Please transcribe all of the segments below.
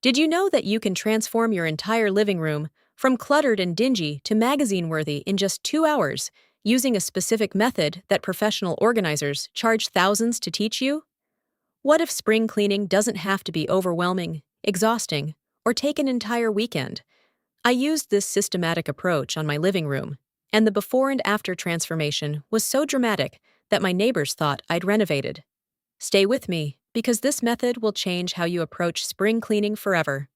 Did you know that you can transform your entire living room from cluttered and dingy to magazine-worthy in just 2 hours using a specific method that professional organizers charge thousands to teach you? What if spring cleaning doesn't have to be overwhelming, exhausting, or take an entire weekend? I used this systematic approach on my living room, and the before and after transformation was so dramatic that my neighbors thought I'd renovated. Stay with me, because this method will change how you approach spring cleaning forever.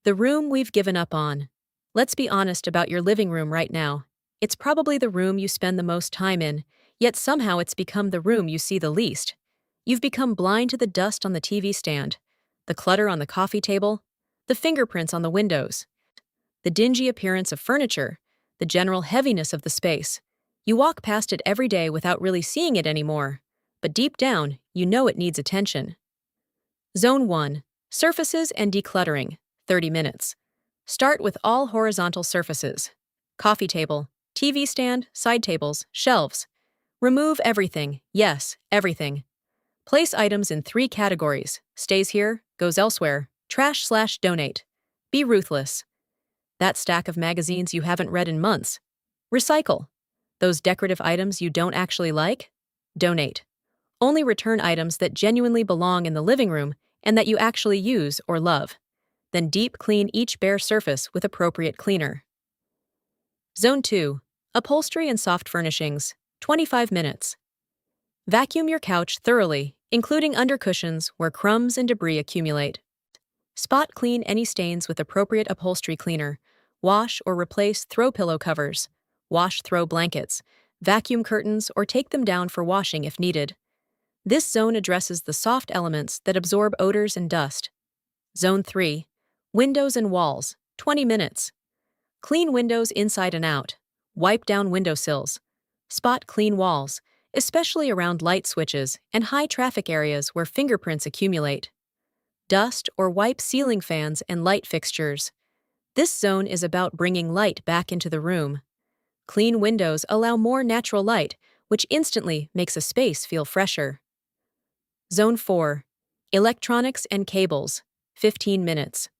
The room we've given up on. Let's be honest about your living room right now. It's probably the room you spend the most time in, yet somehow it's become the room you see the least. You've become blind to the dust on the TV stand, the clutter on the coffee table, the fingerprints on the windows, the dingy appearance of furniture, the general heaviness of the space. You walk past it every day without really seeing it anymore, but deep down, you know it needs attention. Zone 1. Surfaces and decluttering, 30 minutes. Start with all horizontal surfaces. Coffee table, TV stand, side tables, shelves. Remove everything, yes, everything. Place items in 3 categories: stays here, goes elsewhere, trash/donate. Be ruthless. That stack of magazines you haven't read in months. Recycle. Those decorative items you don't actually like? Donate. Only return items that genuinely belong in the living room and that you actually use or love. Then deep clean each bare surface with appropriate cleaner. Zone 2. Upholstery and soft furnishings, 25 minutes. Vacuum your couch thoroughly, including under cushions where crumbs and debris accumulate. Spot clean any stains with appropriate upholstery cleaner. Wash or replace throw pillow covers. Wash throw blankets. Vacuum curtains or take them down for washing if needed. This zone addresses the soft elements that absorb odors and dust. Zone 3. Windows and walls, 20 minutes. Clean windows inside and out. Wipe down windowsills. Spot clean walls, especially around light switches and high traffic areas where fingerprints accumulate. Dust or wipe ceiling fans and light fixtures. This zone is about bringing light back into the room. Clean windows allow more natural light, which instantly makes a space feel fresher. Zone 4. Electronics and cables, 15 minutes.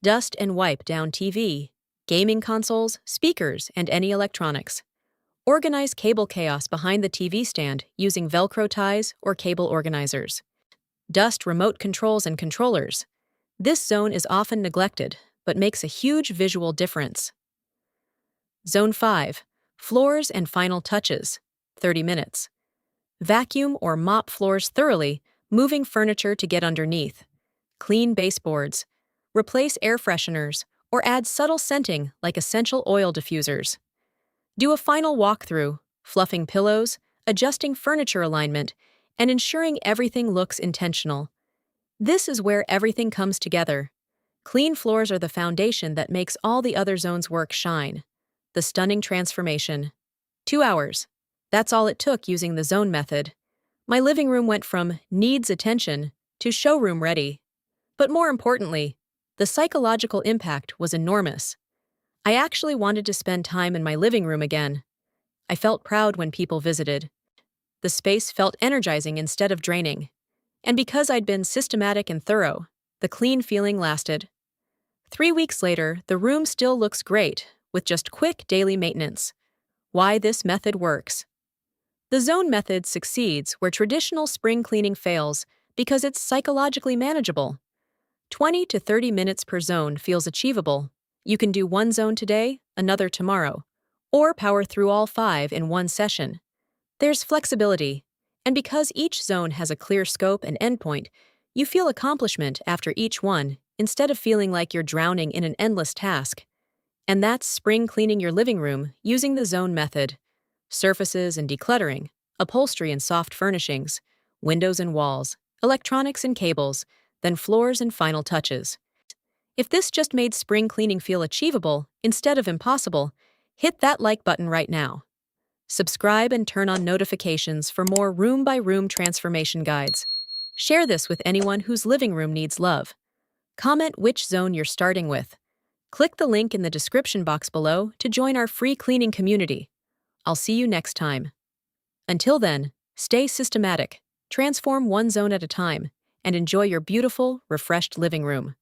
Dust and wipe down TV, gaming consoles, speakers, and any electronics. Organize cable chaos behind the TV stand using Velcro ties or cable organizers. Dust remote controls and controllers. This zone is often neglected, but makes a huge visual difference. Zone 5. Floors and final touches, 30 minutes. Vacuum or mop floors thoroughly, moving furniture to get underneath. Clean baseboards. Replace air fresheners, or add subtle scenting like essential oil diffusers. Do a final walkthrough, fluffing pillows, adjusting furniture alignment, and ensuring everything looks intentional. This is where everything comes together. Clean floors are the foundation that makes all the other zones' work shine. The stunning transformation. 2 hours. That's all it took using the zone method. My living room went from needs attention to showroom ready. But more importantly, the psychological impact was enormous. I actually wanted to spend time in my living room again. I felt proud when people visited. The space felt energizing instead of draining. And because I'd been systematic and thorough, the clean feeling lasted. 3 weeks later, the room still looks great, with just quick daily maintenance. Why this method works. The zone method succeeds where traditional spring cleaning fails because it's psychologically manageable. 20 to 30 minutes per zone feels achievable. You can do one zone today, another tomorrow, or power through all 5 in one session. There's flexibility, and because each zone has a clear scope and endpoint, you feel accomplishment after each one instead of feeling like you're drowning in an endless task. And that's spring cleaning your living room using the zone method. Surfaces and decluttering, upholstery and soft furnishings, windows and walls, electronics and cables, then floors and final touches. If this just made spring cleaning feel achievable instead of impossible, hit that like button right now. Subscribe and turn on notifications for more room-by-room transformation guides. Share this with anyone whose living room needs love. Comment which zone you're starting with. Click the link in the description box below to join our free cleaning community. I'll see you next time. Until then, stay systematic, transform one zone at a time, and enjoy your beautiful, refreshed living room.